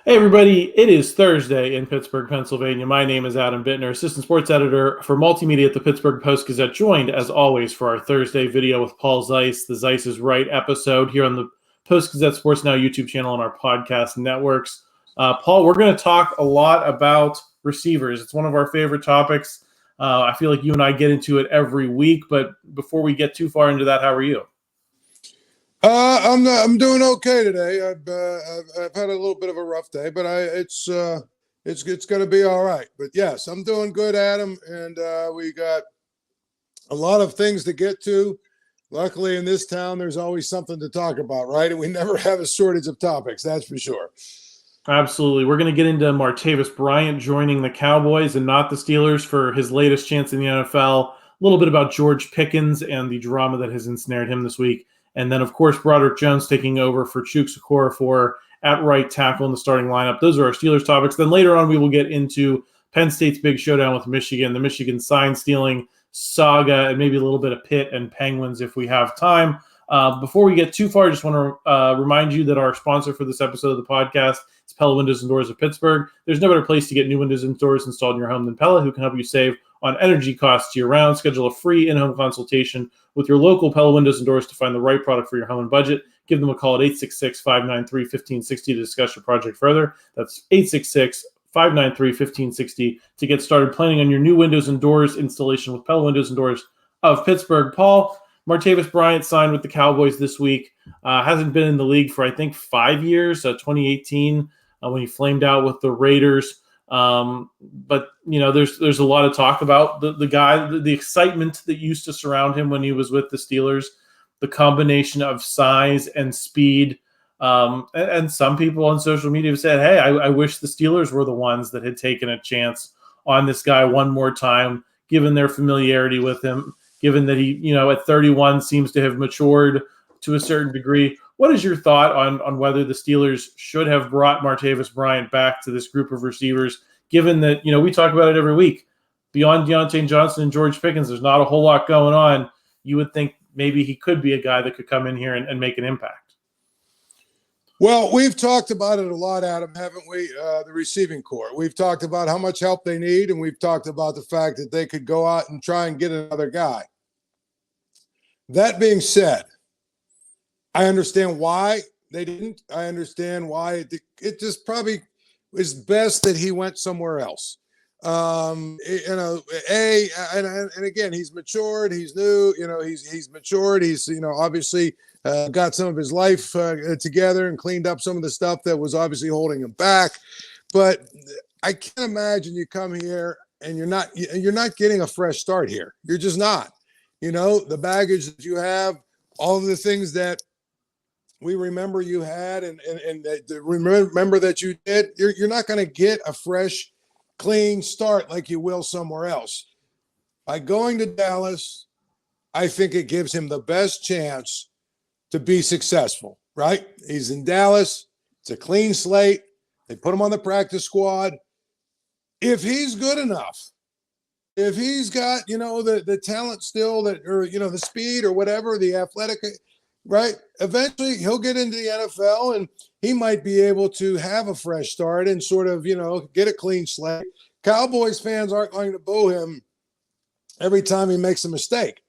Hey everybody, it is Thursday in Pittsburgh, Pennsylvania. My name is Adam Bittner, assistant sports editor for multimedia at the Pittsburgh Post-Gazette, joined as always for our Thursday video with Paul Zeise, the Zeise is Right episode here on the Post-Gazette Sports Now YouTube channel and our podcast networks. Paul, we're going to talk a lot about receivers. It's one of our favorite topics. I feel like you and I get into it every week, but before we get too far into that, how are you? I'm doing okay today. I've had a little bit of a rough day, but it's going to be all right. But yes, I'm doing good, Adam, and we got a lot of things to get to. Luckily, in this town, there's always something to talk about, right? And we never have a shortage of topics, that's for sure. Absolutely. We're going to get into Martavis Bryant joining the Cowboys and not the Steelers for his latest chance in the NFL. A little bit about George Pickens and the drama that has ensnared him this week. And then, of course, Broderick Jones taking over for Chuks Okorafor at right tackle in the starting lineup. Those are our Steelers topics. Then later on, we will get into Penn State's big showdown with Michigan, the Michigan sign-stealing saga, and maybe a little bit of Pitt and Penguins if we have time. Before we get too far, I just want to remind you that our sponsor for this episode of the podcast is Pella Windows and Doors of Pittsburgh. There's no better place to get new windows and doors installed in your home than Pella, who can help you save on energy costs year-round. Schedule a free in-home consultation with your local Pella Windows and Doors to find the right product for your home and budget. Give them a call at 866-593-1560 to discuss your project further. That's 866-593-1560 to get started planning on your new windows and doors installation with Pella Windows and Doors of Pittsburgh. Paul, Martavis Bryant signed with the Cowboys this week. Hasn't been in the league for, I think, 5 years, 2018 when he flamed out with the Raiders. But, you know, there's a lot of talk about the guy, the excitement that used to surround him when he was with the Steelers, the combination of size and speed. And some people on social media have said, hey, I wish the Steelers were the ones that had taken a chance on this guy one more time, given their familiarity with him, given that he, you know, at 31 seems to have matured to a certain degree. What is your thought on whether the Steelers should have brought Martavis Bryant back to this group of receivers, given that, you know, we talk about it every week. Beyond Deontay Johnson and George Pickens, there's not a whole lot going on. You would think maybe he could be a guy that could come in here and make an impact. Well, we've talked about it a lot, Adam, haven't we? The receiving corps. We've talked about how much help they need, and we've talked about the fact that they could go out and try and get another guy. That being said, I understand why they didn't. I understand why it just probably is best that he went somewhere else. And again, he's matured. He's new. You know, he's matured. He's, you know, obviously got some of his life together and cleaned up some of the stuff that was obviously holding him back. But I can't imagine you come here and you're not getting a fresh start here. You're just not. You know, the baggage that you have, all of the things that we remember you had and remember that you did, you're not going to get a fresh, clean start like you will somewhere else. By going to Dallas, I think it gives him the best chance to be successful, right? He's in Dallas. It's a clean slate. They put him on the practice squad. If he's good enough, if he's got, you know, the talent still that, or, you know, the speed or whatever, the athletic, right? Eventually he'll get into the NFL and he might be able to have a fresh start and sort of, you know, get a clean slate. Cowboys fans aren't going to boo him every time he makes a mistake.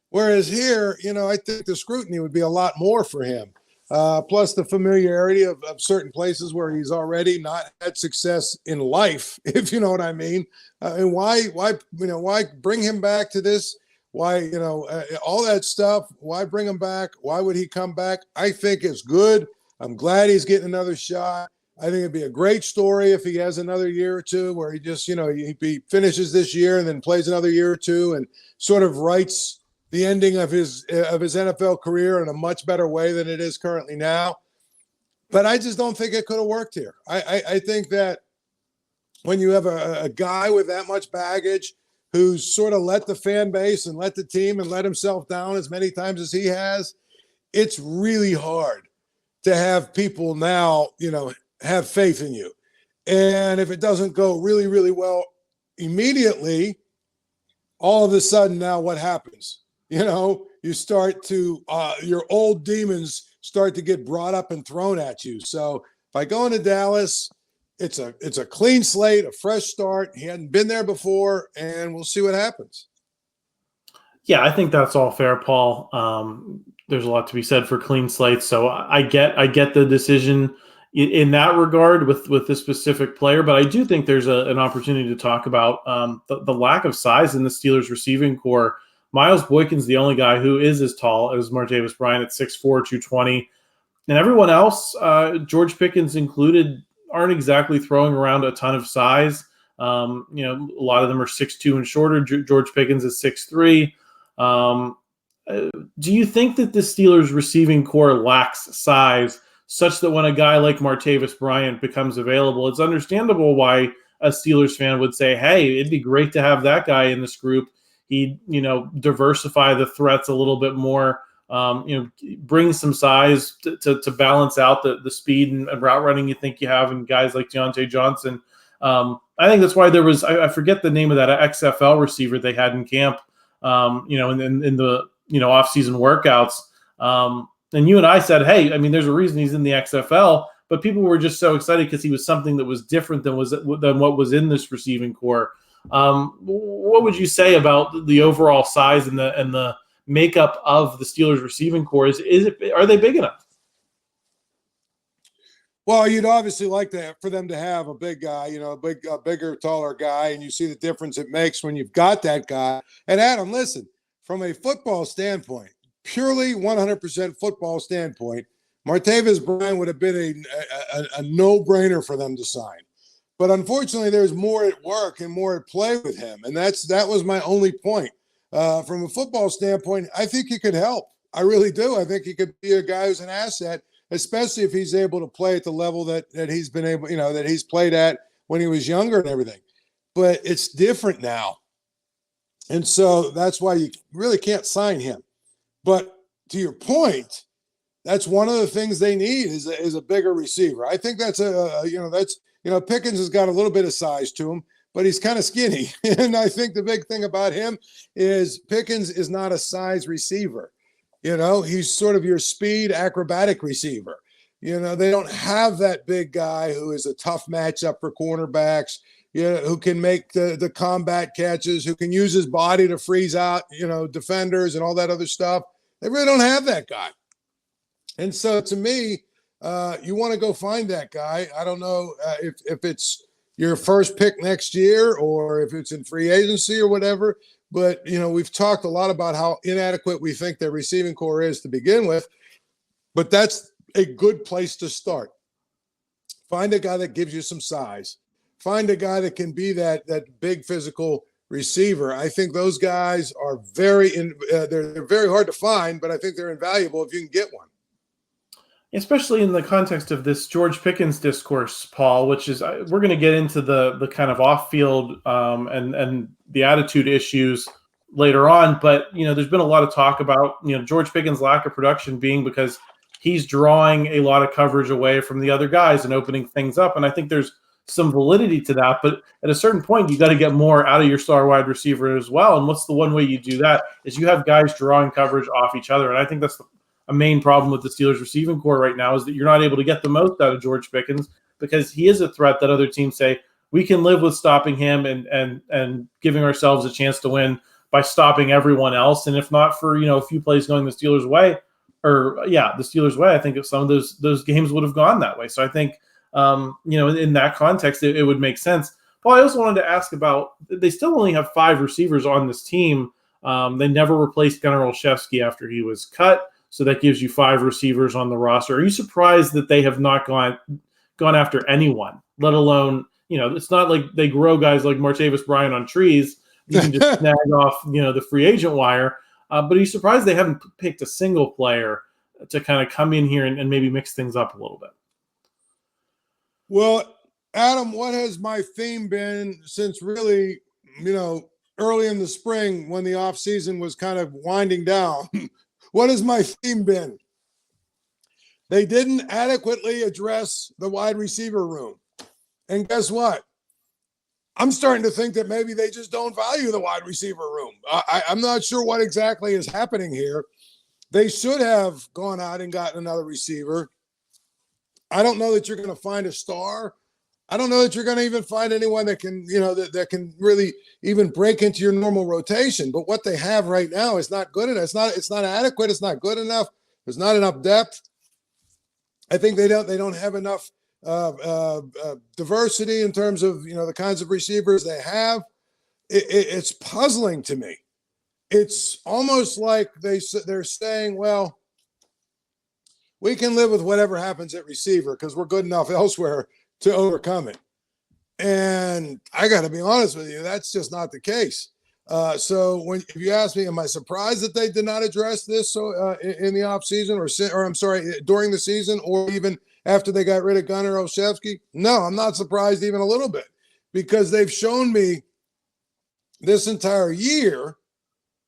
Whereas here, you know, I think the scrutiny would be a lot more for him. Plus the familiarity of certain places where he's already not had success in life, if you know what I mean. And why bring him back to this? Why, you know, all that stuff, why bring him back? Why would he come back? I think it's good. I'm glad he's getting another shot. I think it'd be a great story if he has another year or two where he just, you know, he finishes this year and then plays another year or two and sort of writes the ending of his NFL career in a much better way than it is currently now. But I just don't think it could have worked here. I think that when you have a guy with that much baggage who's sort of let the fan base and let the team and let himself down as many times as he has, it's really hard to have people now, you know, have faith in you. And if it doesn't go really, really well immediately, all of a sudden now what happens? You know, you start to, your old demons start to get brought up and thrown at you. So by going to Dallas, it's a clean slate, a fresh start. He hadn't been there before, and we'll see what happens. Yeah, I think that's all fair, Paul. There's a lot to be said for clean slates, so I get the decision in that regard with this specific player, but I do think there's an opportunity to talk about the lack of size in the Steelers receiving core. Miles Boykin's the only guy who is as tall as Martavis Bryant at 6'4", 220. And everyone else, George Pickens included, aren't exactly throwing around a ton of size. A lot of them are 6'2" and shorter. George Pickens is 6'3". Do you think that the Steelers receiving core lacks size such that when a guy like Martavis Bryant becomes available, it's understandable why a Steelers fan would say, hey, it'd be great to have that guy in this group. He'd, diversify the threats a little bit more, bring some size to balance out the speed and route running you think you have in guys like Deontay Johnson. I think that's why there was, I forget the name of that XFL receiver they had in camp, in the, off-season workouts. And you and I said, hey, there's a reason he's in the XFL, but people were just so excited because he was something that was different than what was in this receiving core. What would you say about the overall size and the makeup of the Steelers receiving core? Are they big enough? Well, you'd obviously like for them to have a big guy, a bigger, taller guy, and you see the difference it makes when you've got that guy. And Adam, listen, from a football standpoint, purely 100% football standpoint, Martavis Bryant would have been a no-brainer for them to sign. But unfortunately, there's more at work and more at play with him, and that was my only point. From a football standpoint, I think he could help. I really do. I think he could be a guy who's an asset, especially if he's able to play at the level that he's been able, that he's played at when he was younger and everything. But it's different now. And so that's why you really can't sign him. But to your point, that's one of the things they need is a bigger receiver. I think that's Pickens has got a little bit of size to him, but he's kind of skinny. And I think the big thing about him is Pickens is not a size receiver. He's sort of your speed acrobatic receiver. They don't have that big guy who is a tough matchup for cornerbacks, who can make the combat catches, who can use his body to freeze out, defenders and all that other stuff. They really don't have that guy. And so to me, you want to go find that guy. I don't know if it's your first pick next year or if it's in free agency or whatever. But, we've talked a lot about how inadequate we think their receiving core is to begin with. But that's a good place to start. Find a guy that gives you some size. Find a guy that can be that big physical receiver. I think those guys are they're very hard to find, but I think they're invaluable if you can get one. Especially in the context of this George Pickens discourse, Paul, which is we're going to get into the kind of off-field and the attitude issues later on. But, there's been a lot of talk about, George Pickens' lack of production being because he's drawing a lot of coverage away from the other guys and opening things up. And I think there's some validity to that. But at a certain point, you got to get more out of your star wide receiver as well. And what's the one way you do that is you have guys drawing coverage off each other. And I think that's a main problem with the Steelers receiving core right now is that you're not able to get the most out of George Pickens because he is a threat that other teams say we can live with stopping him and giving ourselves a chance to win by stopping everyone else. And if not for, a few plays going the Steelers' way, the Steelers' way, I think if some of those games would have gone that way. So I think, in that context, it would make sense. Paul, I also wanted to ask about, they still only have 5 receivers on this team. They never replaced Gunnar Olszewski after he was cut. So that gives you 5 receivers on the roster. Are you surprised that they have not gone after anyone, let alone, it's not like they grow guys like Martavis Bryant on trees. You can just snag off, the free agent wire. But are you surprised they haven't picked a single player to kind of come in here and maybe mix things up a little bit? Well, Adam, what has my theme been since really, early in the spring when the offseason was kind of winding down? What has my theme been? They didn't adequately address the wide receiver room. And guess what? I'm starting to think that maybe they just don't value the wide receiver room. I'm not sure what exactly is happening here. They should have gone out and gotten another receiver. I don't know that you're going to find a star I don't know that you're going to even find anyone that can, that can really even break into your normal rotation. But what they have right now is not good enough. It's not adequate. It's not good enough. There's not enough depth. I think they don't have enough diversity in terms of, the kinds of receivers they have. It's puzzling to me. It's almost like they're saying, well, we can live with whatever happens at receiver because we're good enough elsewhere to overcome it. And I got to be honest with you, that's just not the case. So if you ask me, am I surprised that they did not address this in the offseason during the season or even after they got rid of Gunnar Olszewski? No, I'm not surprised even a little bit because they've shown me this entire year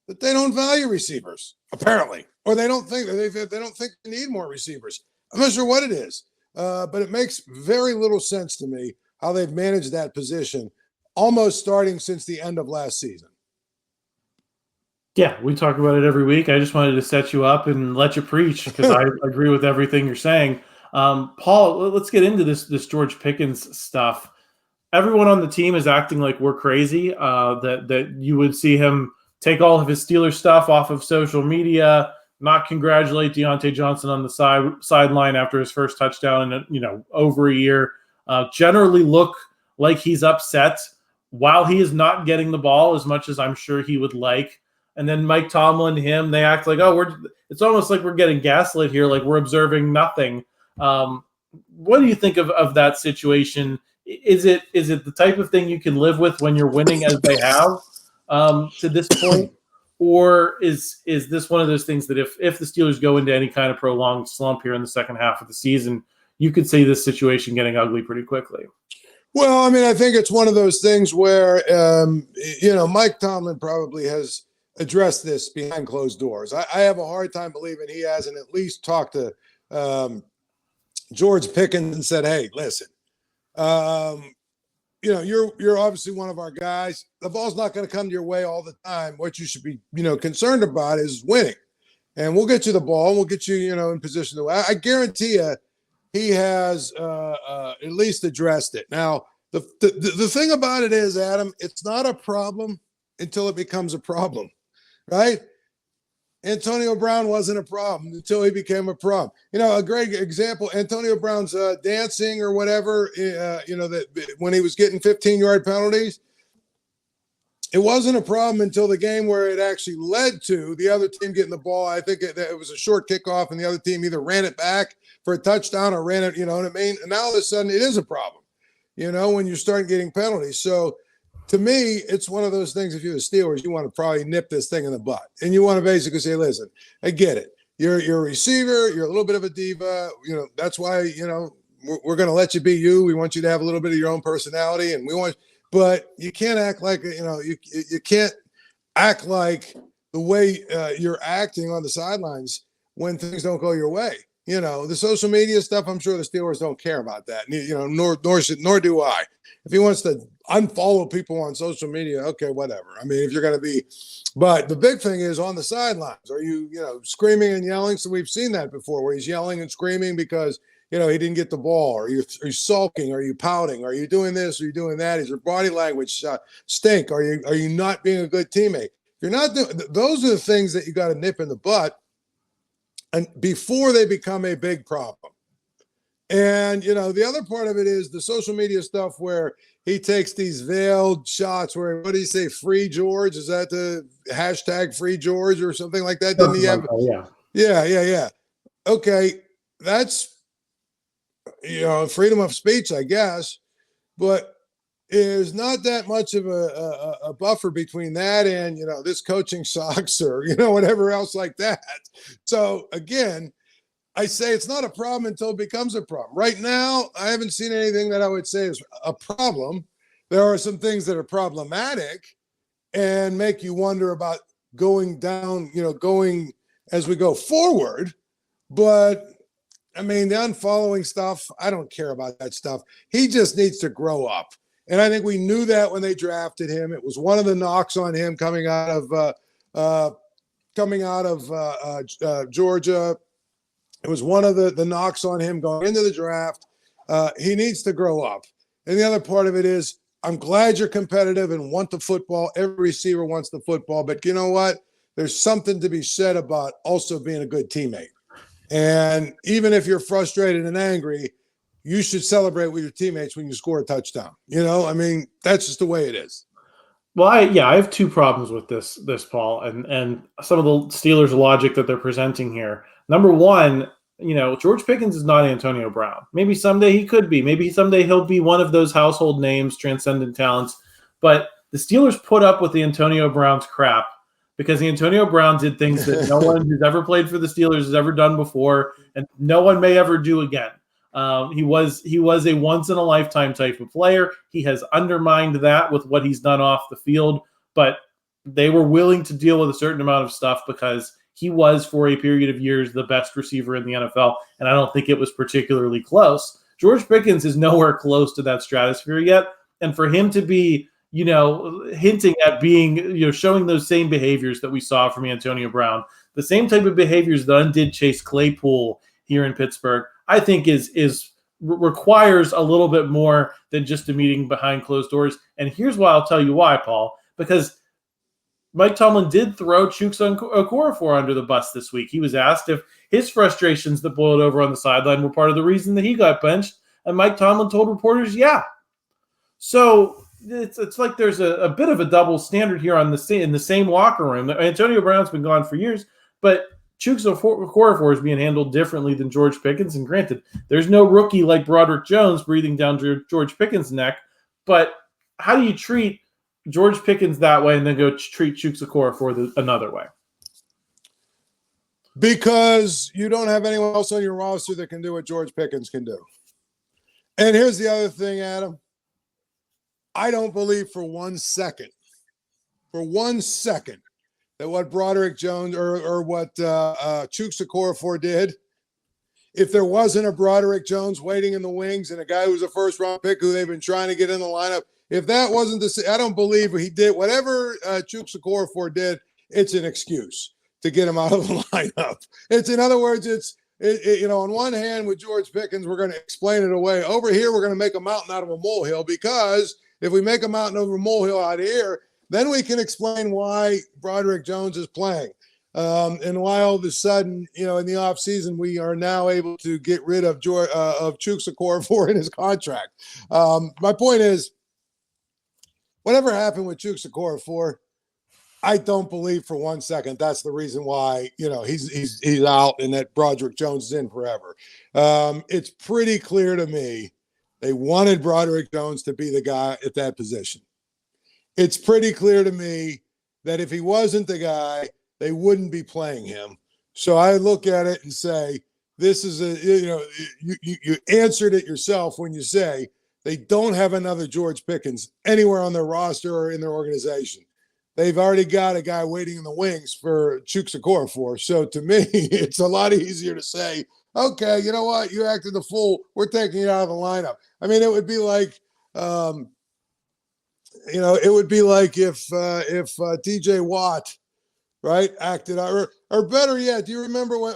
that they don't value receivers, apparently, or they don't think they need more receivers. I'm not sure what it is, but it makes very little sense to me how they've managed that position almost starting since the end of last season. Yeah, we talk about it every week. I just wanted to set you up and let you preach because I agree with everything you're saying. Paul, let's get into this George Pickens stuff. Everyone on the team is acting like we're crazy, that you would see him take all of his Steelers stuff off of social media, not congratulate Deontay Johnson on the sideline after his first touchdown in over a year. Generally look like he's upset while he is not getting the ball as much as I'm sure he would like. And then Mike Tomlin, they act like, it's almost like we're getting gaslit here, like we're observing nothing. What do you think of that situation? Is it the type of thing you can live with when you're winning as they have to this point? Or is this one of those things that if the Steelers go into any kind of prolonged slump here in the second half of the season, you could see this situation getting ugly pretty quickly? Well, I mean, I think it's one of those things where, Mike Tomlin probably has addressed this behind closed doors. I have a hard time believing he hasn't at least talked to George Pickens and said, hey, listen, you're obviously one of our guys. The ball's not going to come your way all the time. What you should be, concerned about is winning. And we'll get you the ball. And we'll get you, in position to win. I guarantee you he has at least addressed it. Now, the thing about it is, Adam, it's not a problem until it becomes a problem, right? Antonio Brown wasn't a problem until he became a problem. A great example, Antonio Brown's dancing or whatever, that when he was getting 15-yard penalties, it wasn't a problem until the game where it actually led to the other team getting the ball. I think it was a short kickoff and the other team either ran it back for a touchdown or ran it, you know what I mean? And now all of a sudden it is a problem, when you start getting penalties. So to me, it's one of those things, if you're the Steelers, you want to probably nip this thing in the butt. And you want to basically say, listen, I get it. You're a receiver. You're a little bit of a diva. That's why, we're going to let you be you. We want you to have a little bit of your own personality. And but you can't act like, you can't act like the way you're acting on the sidelines when things don't go your way. The social media stuff, I'm sure the Steelers don't care about that. Nor do I. If he wants to unfollow people on social media, okay, whatever. I mean, if you're going to be, but the big thing is on the sidelines, are you, screaming and yelling? So we've seen that before where he's yelling and screaming because, he didn't get the ball. Are you sulking? Are you pouting? Are you doing this? Are you doing that? Is your body language stink? Are you not being a good teammate? You're not doing, those are the things that you got to nip in the butt and before they become a big problem. And, the other part of it is the social media stuff where he takes these veiled shots where, what do you say, Free George? Is that the hashtag Free George or something like that? Didn't he have? Yeah. Okay. That's, freedom of speech, I guess, but there's not that much of a buffer between that and, this coaching sucks or, whatever else like that. So again, I say it's not a problem until it becomes a problem. Right now, I haven't seen anything that I would say is a problem. There are some things that are problematic and make you wonder about going down, going as we go forward. But I mean, the unfollowing stuff, I don't care about that stuff. He just needs to grow up. And I think we knew that when they drafted him. It was one of the knocks on him coming out of Georgia. It was one of the knocks on him going into the draft. He needs to grow up. And the other part of it is, I'm glad you're competitive and want the football. Every receiver wants the football. But you know what? There's something to be said about also being a good teammate. And even if you're frustrated and angry, you should celebrate with your teammates when you score a touchdown. I mean, that's just the way it is. Well, I have two problems with this, Paul, and some of the Steelers' logic that they're presenting here. Number one, George Pickens is not Antonio Brown. Maybe someday he could be. Maybe someday he'll be one of those household names, transcendent talents. But the Steelers put up with the Antonio Brown's crap because the Antonio Brown did things that no one who's ever played for the Steelers has ever done before, and no one may ever do again. He was a once-in-a-lifetime type of player. He has undermined that with what he's done off the field, but they were willing to deal with a certain amount of stuff because he was, for a period of years, the best receiver in the NFL, and I don't think it was particularly close. George Pickens is nowhere close to that stratosphere yet, and for him to be, hinting at being, showing those same behaviors that we saw from Antonio Brown, the same type of behaviors that undid Chase Claypool here in Pittsburgh, I think requires a little bit more than just a meeting behind closed doors. And here's why. I'll tell you why, Paul, because Mike Tomlin did throw Chuks Okorafor under the bus this week. He was asked if his frustrations that boiled over on the sideline were part of the reason that he got benched. And Mike Tomlin told reporters, yeah. So it's like there's a bit of a double standard here in the same locker room. Antonio Brown's been gone for years, but Chuks Okorafor is being handled differently than George Pickens. And granted, there's no rookie like Broderick Jones breathing down George Pickens' neck. But how do you treat George Pickens that way and then go treat Chuks Okorafor another way? Because you don't have anyone else on your roster that can do what George Pickens can do. And here's the other thing, Adam. I don't believe for one second, that what Broderick Jones or what Chuks Okorafor did, if there wasn't a Broderick Jones waiting in the wings and a guy who's a first-round pick who they've been trying to get in the lineup, if that wasn't I don't believe he did. Whatever Chuks Okorafor did, it's an excuse to get him out of the lineup. In other words, on one hand with George Pickens, we're going to explain it away. Over here, we're going to make a mountain out of a molehill, because if we make a mountain over a molehill out here, then we can explain why Broderick Jones is playing. And why all of a sudden, in the offseason, we are now able to get rid of Chuks Okorafor in his contract. My point is, whatever happened with Chuks Okorafor, I don't believe for one second that's the reason why, he's out and that Broderick Jones is in forever. It's pretty clear to me they wanted Broderick Jones to be the guy at that position. It's pretty clear to me that if he wasn't the guy, they wouldn't be playing him. So I look at it and say, this is you answered it yourself when you say they don't have another George Pickens anywhere on their roster or in their organization. They've already got a guy waiting in the wings for Chuks Okorafor. So to me, it's a lot easier to say, okay, you know what? You acted the fool. We're taking you out of the lineup. I mean, it would be like, if T.J. Watt, right, acted out, or better yet, do you remember when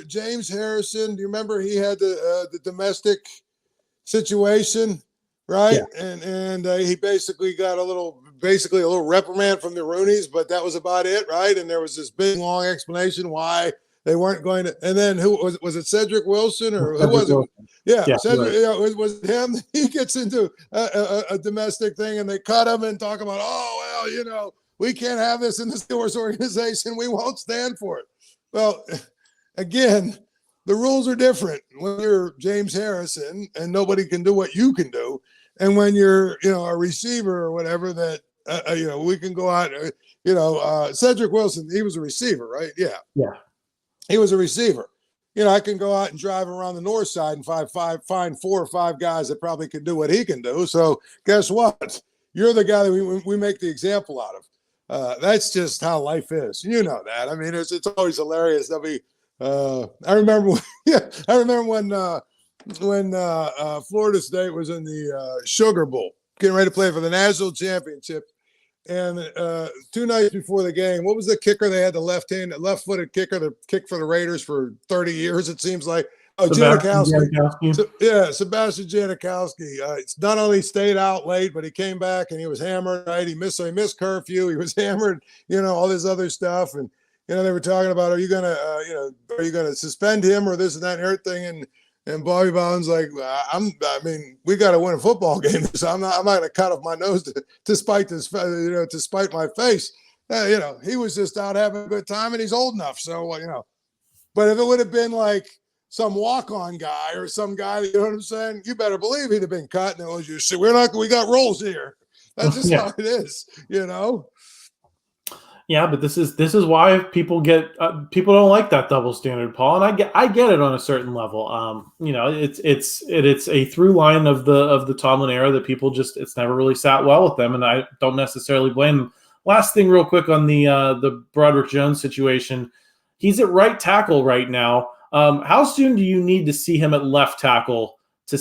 James Harrison? Do you remember he had the domestic situation, right? Yeah. And he basically got a little reprimand from the Roonies, but that was about it, right? And there was this big long explanation why they weren't going to. And then who was it? Cedric Wilson or who was it? Yeah, Cedric. Right. It was him. He gets into a domestic thing, and they cut him and talk about, we can't have this in the Steelers organization. We won't stand for it. Well, again, the rules are different when you're James Harrison and nobody can do what you can do, and when you're a receiver or whatever that we can go out. Cedric Wilson, he was a receiver, right? Yeah. He was a receiver. I can go out and drive around the north side and find 4 or 5 guys that probably can do what he can do. So guess what? You're the guy that we make the example out of. That's just how life is. You know that. I mean, it's always hilarious. I remember when Florida State was in the Sugar Bowl, getting ready to play for the national championship. And 2 nights before the game, what was the kicker? They had the left-footed kicker that kicked for the Raiders for 30 years, it seems like. Oh, Sebastian Janikowski. Janikowski. So, yeah, Sebastian Janikowski. It's not only stayed out late, but he came back and he was hammered. Right, he missed curfew. He was hammered. All this other stuff, and they were talking about, are you gonna suspend him or this and that and everything? And Bobby Bowden's like, we got to win a football game. So I'm not going to cut off my nose to spite this, to spite my face. He was just out having a good time, and he's old enough. So but if it would have been like some walk-on guy or some guy, you know what I'm saying? You better believe he'd have been cut. And it was just, we got roles here. That's just how it is, Yeah, but this is why people don't like that double standard, Paul, and I get it on a certain level. It's a through line of the Tomlin era that people it's never really sat well with them, and I don't necessarily blame them. Last thing, real quick on the Broderick Jones situation, he's at right tackle right now. How soon do you need to see him at left tackle to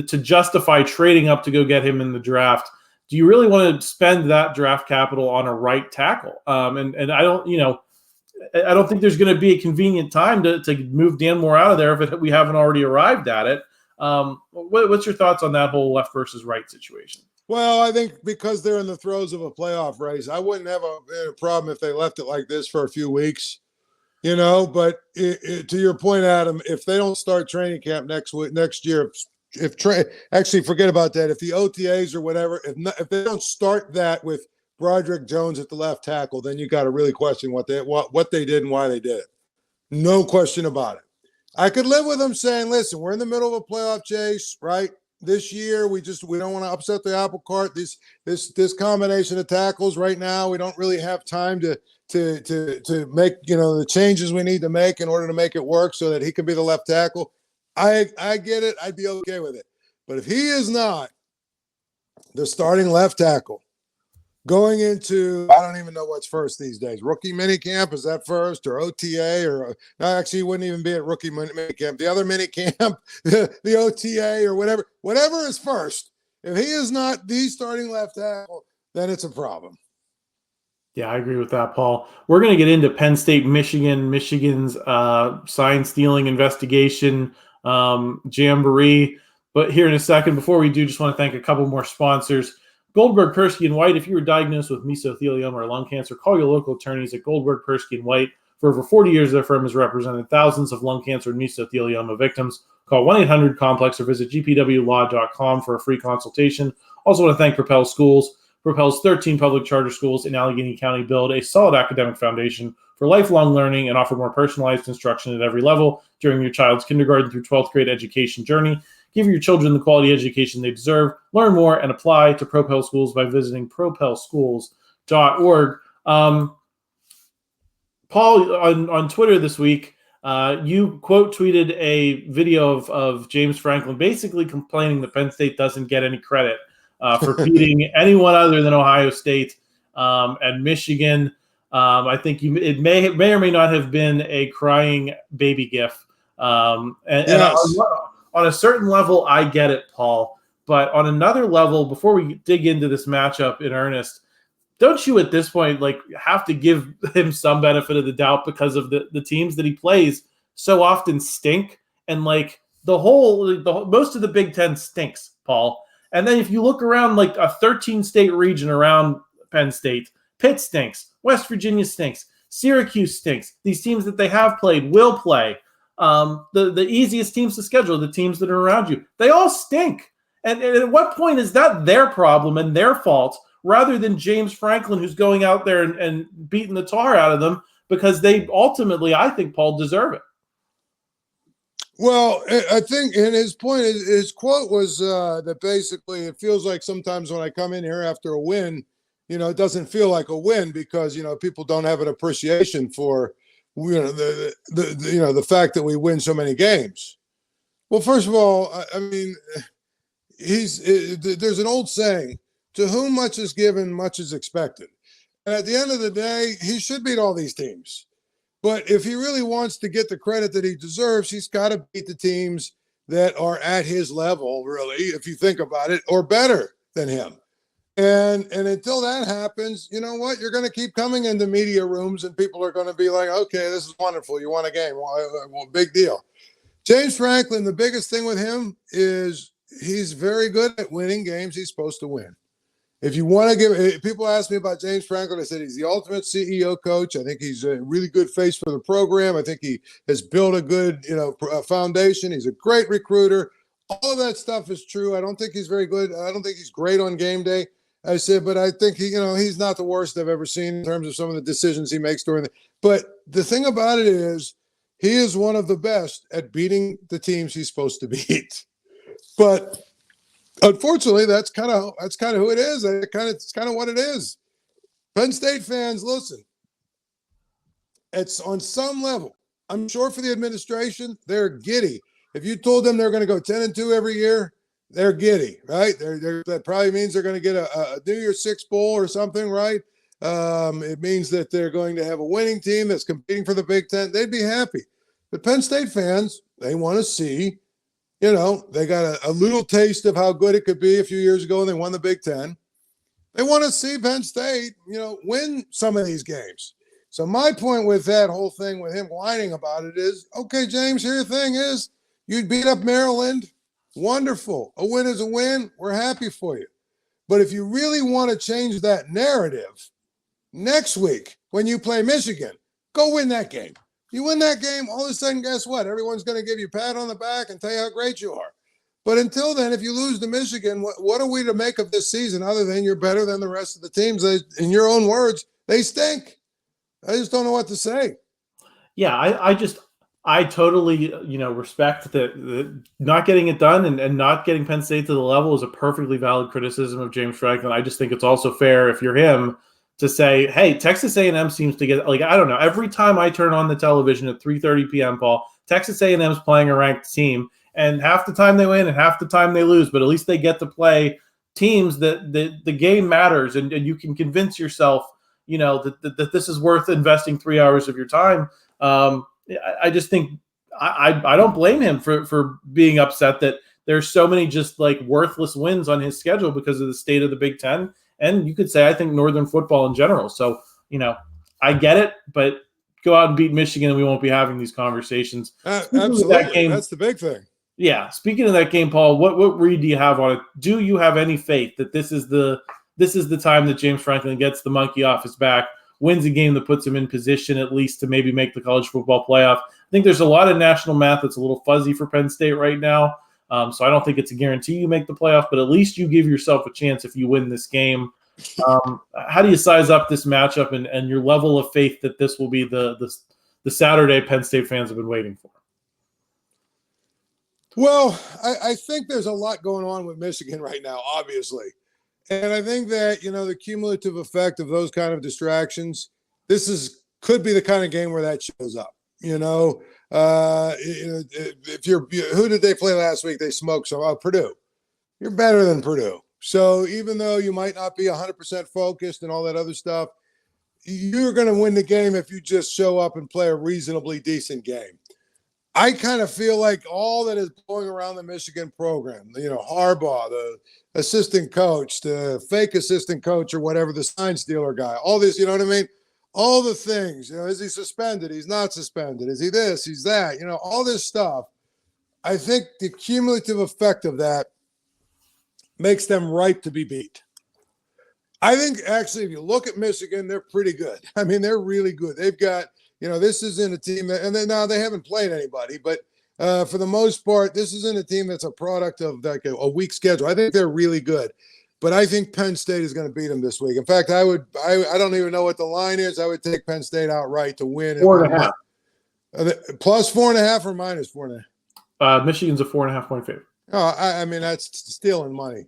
justify trading up to go get him in the draft? Do you really want to spend that draft capital on a right tackle? And I don't, I don't think there's going to be a convenient time to move Dan Moore out of there if we haven't already arrived at it. What's your thoughts on that whole left versus right situation? Well, I think because they're in the throes of a playoff race, I wouldn't have a problem if they left it like this for a few weeks, But to your point, Adam, if they don't start training camp next year, actually forget about that. If the OTAs or whatever, if they don't start that with Broderick Jones at the left tackle, then you got to really question what they did and why they did it. No question about it. I could live with them saying, listen, we're in the middle of a playoff chase, right? This year, we don't want to upset the apple cart. This combination of tackles right now, we don't really have time to make the changes we need to make in order to make it work so that he can be the left tackle. I get it. I'd be okay with it. But if he is not the starting left tackle going into, I don't even know what's first these days. Rookie minicamp, is that first, or OTA, or no, actually he wouldn't even be at rookie minicamp. The other minicamp, the OTA or whatever is first. If he is not the starting left tackle, then it's a problem. Yeah, I agree with that, Paul. We're going to get into Penn State, Michigan's sign stealing investigation, jamboree. But here in a second, before we do, just want to thank a couple more sponsors. Goldberg, Persky & White. If you were diagnosed with mesothelioma or lung cancer, call your local attorneys at Goldberg, Persky & White. For over 40 years, their firm has represented thousands of lung cancer and mesothelioma victims. Call 1-800-COMPLEX or visit gpwlaw.com for a free consultation. Also want to thank Propel Schools. Propel's 13 public charter schools in Allegheny County build a solid academic foundation for lifelong learning and offer more personalized instruction at every level during your child's kindergarten through 12th grade education journey. Give your children the quality education they deserve. Learn more and apply to Propel Schools by visiting propelschools.org. Paul, on Twitter this week, you quote tweeted a video of James Franklin basically complaining that Penn State doesn't get any credit for beating anyone other than Ohio State and Michigan. I think it may or may not have been a crying baby gif. Yes. On a certain level, I get it, Paul. But on another level, before we dig into this matchup in earnest, don't you at this point have to give him some benefit of the doubt because of the teams that he plays so often stink, and most of the Big Ten stinks, Paul. And then if you look around a 13-state region around Penn State, Pitt stinks, West Virginia stinks, Syracuse stinks. These teams that they have played will play. The easiest teams to schedule, the teams that are around you, they all stink. And at what point is that their problem and their fault rather than James Franklin, who's going out there and beating the tar out of them because they ultimately, I think, Paul, deserve it? Well, I think, and his quote was that basically it feels like sometimes when I come in here after a win, it doesn't feel like a win because, people don't have an appreciation for, the fact that we win so many games. Well, first of all, I mean, there's an old saying, to whom much is given, much is expected. And at the end of the day, he should beat all these teams. But if he really wants to get the credit that he deserves, he's got to beat the teams that are at his level, really, if you think about it, or better than him. And until that happens, you know what? You're going to keep coming into media rooms and people are going to be like, okay, this is wonderful. You won a game. Well, big deal. James Franklin, the biggest thing with him is he's very good at winning games he's supposed to win. If you want to give – people ask me about James Franklin. I said he's the ultimate CEO coach. I think he's a really good face for the program. I think he has built a good, foundation. He's a great recruiter. All of that stuff is true. I don't think he's very good. I don't think he's great on game day. I said, but I think he's not the worst I've ever seen in terms of some of the decisions he makes during the – but the thing about it is he is one of the best at beating the teams he's supposed to beat. But – unfortunately, that's kind of who it is. It's kind of what it is. Penn State fans, listen. It's on some level. I'm sure for the administration, they're giddy. If you told them they're going to go 10-2 every year, they're giddy, right? That probably means they're going to get a New Year's Six bowl or something, right? It means that they're going to have a winning team that's competing for the Big Ten. They'd be happy. But Penn State fans, they want to see. They got a little taste of how good it could be a few years ago when they won the Big Ten. They want to see Penn State, win some of these games. So my point with that whole thing with him whining about it is, okay, James, here the thing is, you beat up Maryland. Wonderful. A win is a win. We're happy for you. But if you really want to change that narrative, next week when you play Michigan, go win that game. You win that game, all of a sudden, guess what? Everyone's going to give you a pat on the back and tell you how great you are. But until then, if you lose to Michigan, what are we to make of this season other than you're better than the rest of the teams? In your own words, they stink. I just don't know what to say. Yeah, I totally, respect the not getting it done and not getting Penn State to the level is a perfectly valid criticism of James Franklin. I just think it's also fair if you're him to say, hey, Texas A&M seems to get, I don't know, every time I turn on the television at 3:30 p.m., Paul, Texas A&M's playing a ranked team, and half the time they win and half the time they lose, but at least they get to play teams that the game matters, and you can convince yourself, that this is worth investing 3 hours of your time. I just think I don't blame him for being upset that there's so many just worthless wins on his schedule because of the state of the Big Ten. And you could say, I think Northern football in general. So, I get it, but go out and beat Michigan and we won't be having these conversations. Absolutely. That's the big thing. Yeah. Speaking of that game, Paul, what read do you have on it? Do you have any faith that this is the time that James Franklin gets the monkey off his back, wins a game that puts him in position at least to maybe make the college football playoff? I think there's a lot of national math that's a little fuzzy for Penn State right now. So I don't think it's a guarantee you make the playoff, but at least you give yourself a chance if you win this game. How do you size up this matchup and your level of faith that this will be the Saturday Penn State fans have been waiting for? Well, I think there's a lot going on with Michigan right now, obviously. And I think that, the cumulative effect of those kind of distractions, could be the kind of game where that shows up. If who did they play last week? They smoked Purdue. You're better than Purdue. So even though you might not be 100% focused and all that other stuff, you're going to win the game if you just show up and play a reasonably decent game. I kind of feel like all that is going around the Michigan program, Harbaugh, the assistant coach, the fake assistant coach or whatever, the sign stealer guy, all this, you know what I mean? All the things, is he suspended? He's not suspended. Is he this? He's that? All this stuff. I think the cumulative effect of that makes them ripe to be beat. I think actually, if you look at Michigan, they're pretty good. I mean, they're really good. They've got, this isn't a team that, and now they haven't played anybody, but for the most part, this isn't a team that's a product of a weak schedule. I think they're really good. But I think Penn State is going to beat them this week. In fact, I don't even know what the line is. I would take Penn State outright to win. 4.5. Plus 4.5 or minus 4.5? Michigan's a 4.5 point favorite. Oh, I mean, that's stealing money.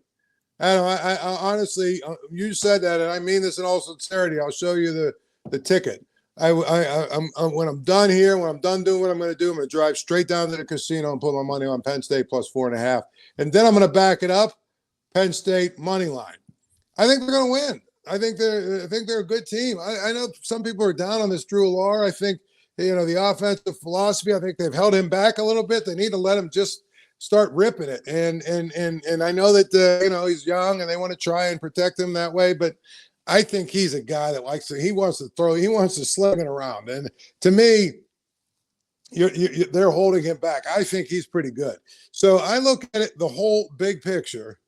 I honestly, you said that, and I mean this in all sincerity. I'll show you the ticket. I'm when I'm done here, when I'm done doing what I'm going to do, I'm going to drive straight down to the casino and put my money on Penn State plus 4.5, and then I'm going to back it up. Penn State money line. I think they're going to win. I think they're a good team. I know some people are down on this Drew Allar. I think the offensive philosophy. I think they've held him back a little bit. They need to let him just start ripping it. And I know that he's young and they want to try and protect him that way. But I think he's a guy that he wants to sling it around. And to me, they're holding him back. I think he's pretty good. So I look at it, the whole big picture,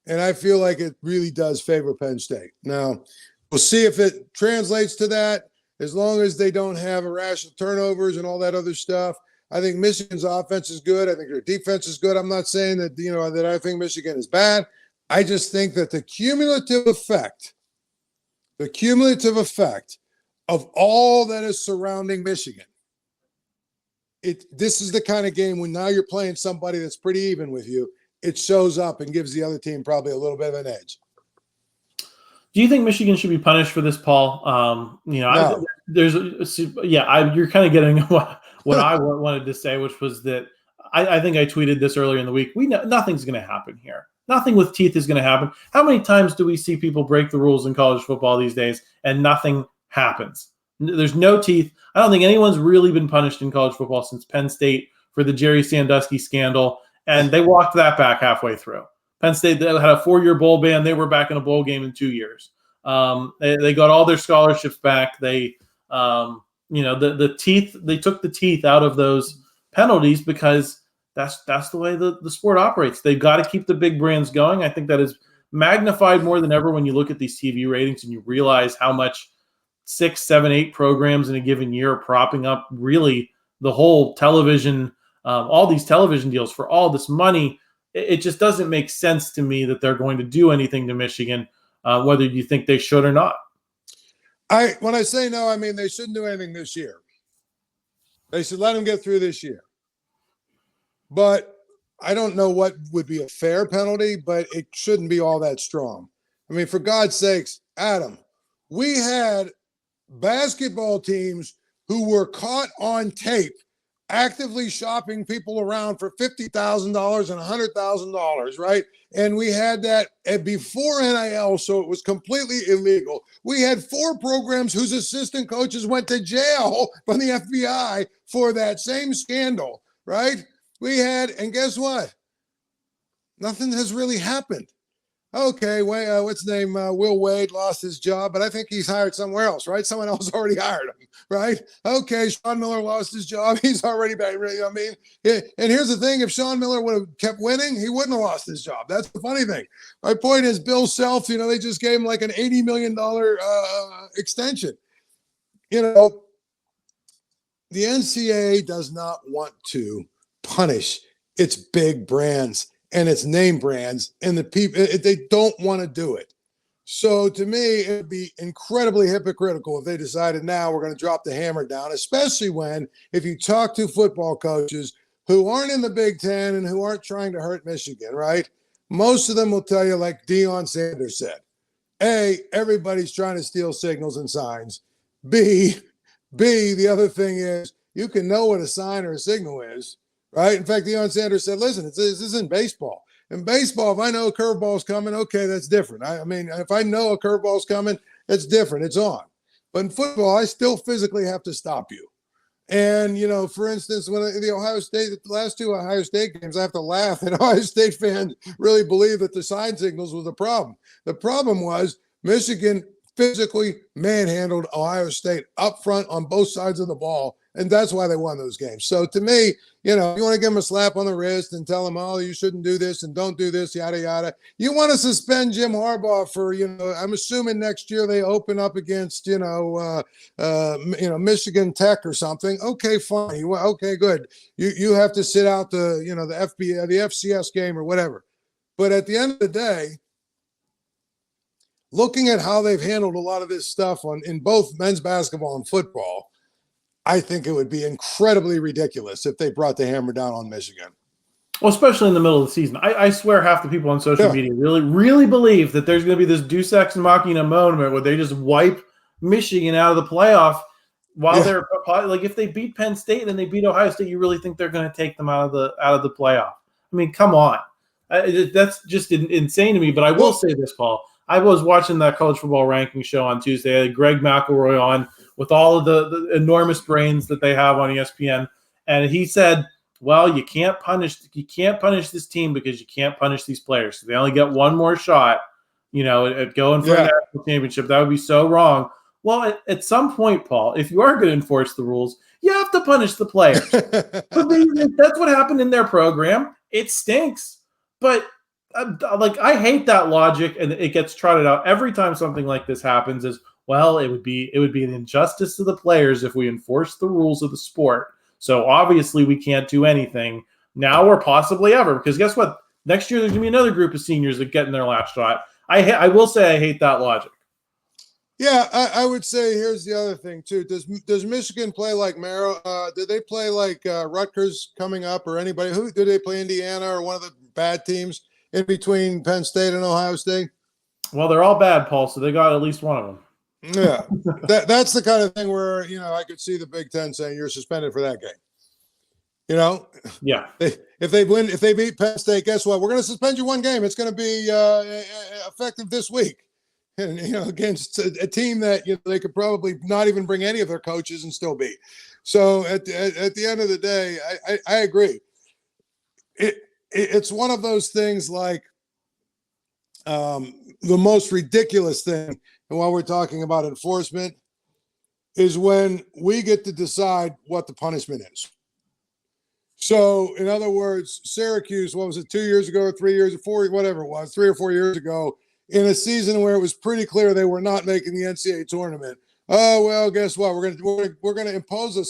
and I feel like it really does favor Penn State. Now, we'll see if it translates to that. As long as they don't have irrational turnovers and all that other stuff, I think Michigan's offense is good. I think their defense is good. I'm not saying that, that I think Michigan is bad. I just think that the cumulative effect of all that is surrounding Michigan, this is the kind of game when now you're playing somebody that's pretty even with you, it shows up and gives the other team probably a little bit of an edge. Do you think Michigan should be punished for this, Paul? No. You're kind of getting what I wanted to say, which was that I think I tweeted this earlier in the week. We know nothing's going to happen here. Nothing with teeth is going to happen. How many times do we see people break the rules in college football these days and nothing happens? There's no teeth. I don't think anyone's really been punished in college football since Penn State for the Jerry Sandusky scandal, and they walked that back halfway through. Penn State had a 4-year bowl ban. They were back in a bowl game in 2 years. They got all their scholarships back. They, the teeth. They took the teeth out of those penalties because that's the way the sport operates. They've got to keep the big brands going. I think that is magnified more than ever when you look at these TV ratings and you realize how much 6, 7, 8 programs in a given year are propping up really the whole television, all these television deals for all this money. It just doesn't make sense to me that they're going to do anything to Michigan, whether you think they should or not. When I say no, I mean they shouldn't do anything this year. They should let them get through this year. But I don't know what would be a fair penalty, but it shouldn't be all that strong. I mean, for God's sakes, Adam, we had basketball teams who were caught on tape actively shopping people around for $50,000 and $100,000, right? And we had that before NIL, so it was completely illegal. We had 4 programs whose assistant coaches went to jail from the FBI for that same scandal, right? We had, and guess what? Nothing has really happened. Okay, what's his name? Will Wade lost his job, but I think he's hired somewhere else, right? Someone else already hired him, right? Okay, Sean Miller lost his job. He's already back. I mean, and here's the thing. If Sean Miller would have kept winning, he wouldn't have lost his job. That's the funny thing. My point is Bill Self, they just gave him like an $80 million extension. The NCAA does not want to punish its big brands and its name brands, and the people, they don't want to do it. So to me, it would be incredibly hypocritical if they decided now we're going to drop the hammer down, especially if you talk to football coaches who aren't in the Big Ten and who aren't trying to hurt Michigan, right? Most of them will tell you, like Deion Sanders said, A, everybody's trying to steal signals and signs. B, the other thing is you can know what a sign or a signal is, right? In fact, Deion Sanders said, listen, this isn't baseball. In baseball, if I know a curveball's coming, okay, that's different. I mean, if I know a curveball's coming, it's different. It's on. But in football, I still physically have to stop you. And, for instance, when the last 2 Ohio State games, I have to laugh. And Ohio State fans really believe that the sign signals was the problem. The problem was Michigan physically manhandled Ohio State up front on both sides of the ball. And that's why they won those games. So to me, you want to give them a slap on the wrist and tell them, oh, you shouldn't do this and don't do this, yada, yada. You want to suspend Jim Harbaugh for, I'm assuming next year they open up against, Michigan Tech or something. Okay, fine. Okay, good. You have to sit out the FCS game or whatever. But at the end of the day, looking at how they've handled a lot of this stuff in both men's basketball and football, I think it would be incredibly ridiculous if they brought the hammer down on Michigan. Well, especially in the middle of the season. I swear half the people on social media really, really believe that there's going to be this Deus Ex Machina moment where they just wipe Michigan out of the playoff while they're like, if they beat Penn State and then they beat Ohio State, you really think they're going to take them out of the playoff? I mean, come on. That's just insane to me. But I will say this, Paul. I was watching that college football ranking show on Tuesday. I had Greg McElroy on with all of the enormous brains that they have on ESPN. And he said, well, you can't punish this team because you can't punish these players. So they only get one more shot, at going for a national championship. That would be so wrong. Well, at some point, Paul, if you are going to enforce the rules, you have to punish the players. That's what happened in their program. It stinks. But I hate that logic, and it gets trotted out every time something like this happens. Is well, it would be an injustice to the players if we enforce the rules of the sport. So obviously, we can't do anything now or possibly ever. Because guess what? Next year, there's going to be another group of seniors that get in their last shot. I will say I hate that logic. Yeah, I would say here's the other thing too. Does Michigan play like Maryland? Did they play like Rutgers coming up, or anybody? Who did they play? Indiana or one of the bad teams in between Penn State and Ohio State? Well, they're all bad, Paul, so they got at least one of them. Yeah, that's the kind of thing where I could see the Big Ten saying you're suspended for that game. Yeah. If they beat Penn State, guess what? We're going to suspend you one game. It's going to be effective this week. And, against a team that they could probably not even bring any of their coaches and still beat. So at the end of the day, I agree. It's one of those things like the most ridiculous thing, and while we're talking about enforcement, is when we get to decide what the punishment is. So, in other words, Syracuse, what was it, 2 years ago, or 3 years, or 4, whatever it was, 3 or 4 years ago, in a season where it was pretty clear they were not making the NCAA tournament. Oh, well, guess what? We're going to impose a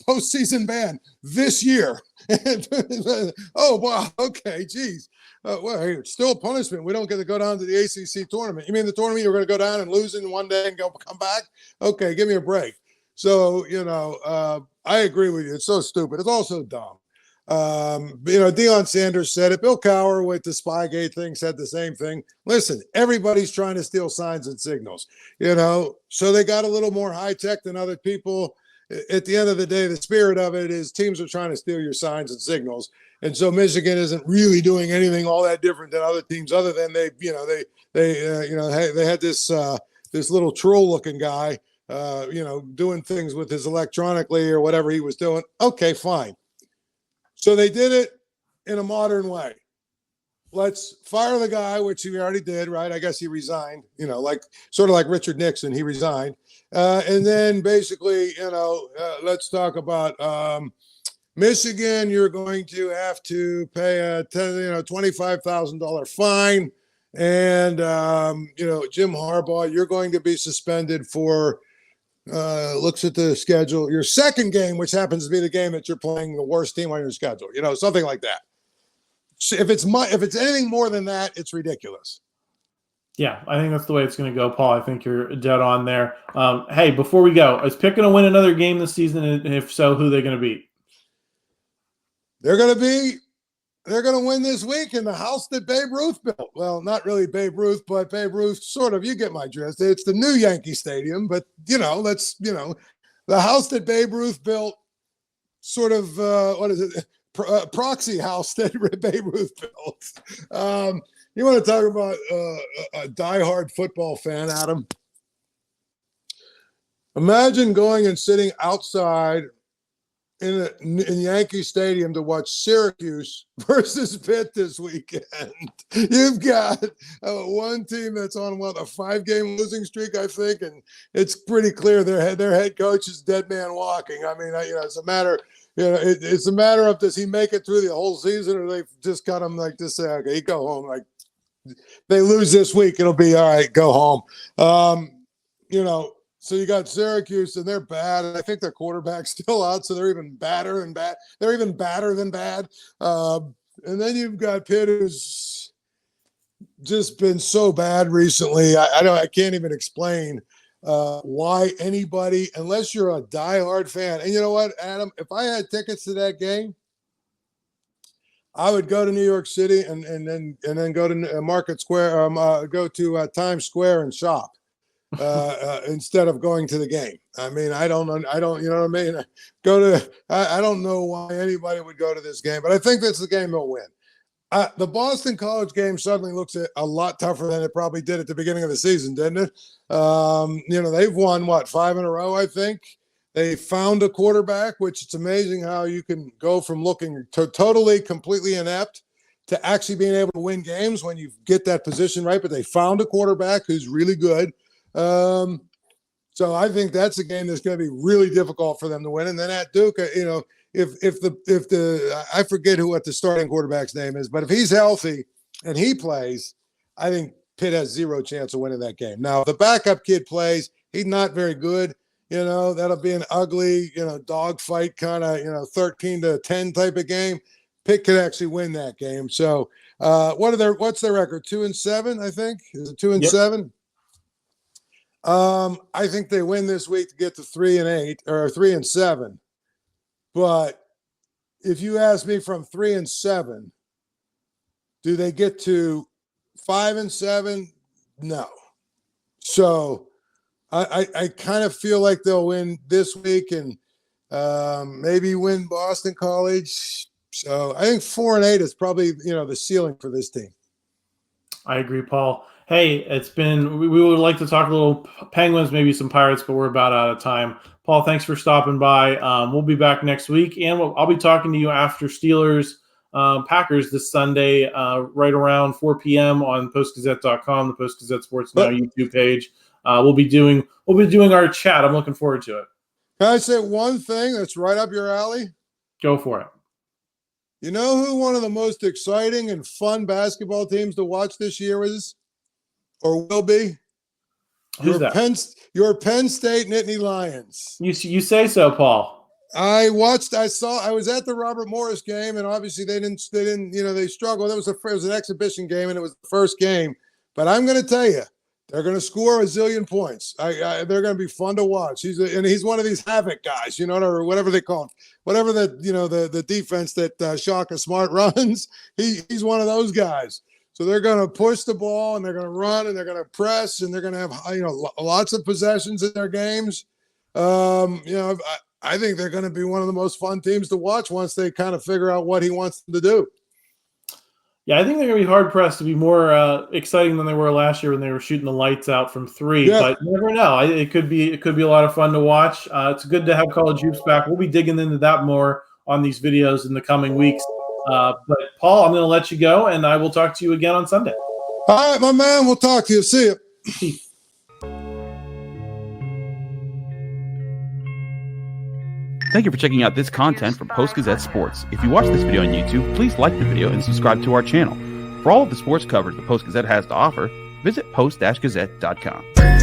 postseason ban this year. Oh, wow. Okay, geez. Well, hey, it's still a punishment. We don't get to go down to the ACC tournament. You mean the tournament you're going to go down and lose in one day and come back? Okay, give me a break. So, I agree with you. It's so stupid. It's also dumb. Deion Sanders said it. Bill Cowher with the Spygate thing said the same thing. Listen, everybody's trying to steal signs and signals, so they got a little more high tech than other people. At the end of the day, the spirit of it is teams are trying to steal your signs and signals. And so Michigan isn't really doing anything all that different than other teams, other than they had this little troll looking guy, doing things with his electronically or whatever he was doing. Okay, fine. So they did it in a modern way. Let's fire the guy, which he already did, right? I guess he resigned, sort of like Richard Nixon, he resigned. And then basically, let's talk about Michigan. You're going to have to pay a $25,000 fine. And, Jim Harbaugh, you're going to be suspended for looks at the schedule, your second game, which happens to be the game that you're playing the worst team on your schedule, something like that. If it's anything more than that, it's ridiculous. Yeah, I think that's the way it's going to go, Paul. I think you're dead on there. Hey, before we go, is Pitt going to win another game this season? And if so, who are they going to beat? They're going to win this week in the house that Babe Ruth built. Well, not really Babe Ruth, but Babe Ruth, sort of. You get my drift. It's the new Yankee Stadium, but, the house that Babe Ruth built, sort of, proxy house that Babe Ruth built. You want to talk about a diehard football fan, Adam? Imagine going and sitting outside in Yankee Stadium to watch Syracuse versus Pitt this weekend. You've got one team that's on a 5-game losing streak, I think, and it's pretty clear their head coach is dead man walking. I mean, it's a matter. It's a matter of, does he make it through the whole season, or they just got him like this? Say, okay, go home. Like, they lose this week, it'll be all right. Go home. So you got Syracuse, and they're bad, and I think their quarterback's still out, so they're even badder than bad. They're even badder than bad. And then you've got Pitt, who's just been so bad recently. I can't even explain why anybody, unless you're a diehard fan. And you know what, Adam? If I had tickets to that game, I would go to New York City and then go to Market Square, go to Times Square and shop instead of going to the game. I mean, I don't, you know what I mean? I don't know why anybody would go to this game, but I think that's the game they'll win. The Boston College game suddenly looks a lot tougher than it probably did at the beginning of the season, didn't it? They've won, 5 in a row, I think. They found a quarterback, which it's amazing how you can go from looking totally, completely inept to actually being able to win games when you get that position right. But they found a quarterback who's really good. So I think that's a game that's going to be really difficult for them to win. And then at Duke, if the I forget what the starting quarterback's name is, but if he's healthy and he plays, I think Pitt has zero chance of winning that game. Now, if the backup kid plays, he's not very good. That'll be an ugly, dogfight kind of, 13-10 type of game. Pitt could actually win that game. So what's their record? 2-7, I think. Is it 2-7? I think they win this week to get to 3-8 or 3-7. But if you ask me from 3-7, do they get to 5-7? No. So I kind of feel like they'll win this week and maybe win Boston College. So I think 4-8 is probably, the ceiling for this team. I agree, Paul. Hey, we would like to talk a little Penguins, maybe some Pirates, but we're about out of time. Paul, thanks for stopping by. We'll be back next week, and I'll be talking to you after Steelers Packers this Sunday, right around 4 p.m. on postgazette.com, the Post-Gazette Sports Now YouTube page. We'll be doing our chat. I'm looking forward to it. Can I say one thing that's right up your alley? Go for it. You know who one of the most exciting and fun basketball teams to watch this year is? Or will be? Who's that? Your Penn State Nittany Lions. You say so, Paul. I was at the Robert Morris game, and obviously they didn't, they struggled. It was an exhibition game, and it was the first game. But I'm going to tell you, they're going to score a zillion points. They're going to be fun to watch. He's one of these havoc guys, or whatever they call him. Whatever the defense that Shaka Smart runs, he's one of those guys. So they're going to push the ball, and they're going to run, and they're going to press, and they're going to have lots of possessions in their games. I think they're going to be one of the most fun teams to watch once they kind of figure out what he wants them to do. Yeah, I think they're going to be hard-pressed to be more exciting than they were last year when they were shooting the lights out from three. Yeah. But you never know. It could be a lot of fun to watch. It's good to have college hoops back. We'll be digging into that more on these videos in the coming weeks. But, Paul, I'm going to let you go, and I will talk to you again on Sunday. All right, my man. We'll talk to you. See you. Thank you for checking out this content from Post-Gazette Sports. If you watch this video on YouTube, please like the video and subscribe to our channel. For all of the sports coverage the Post-Gazette has to offer, visit post-gazette.com.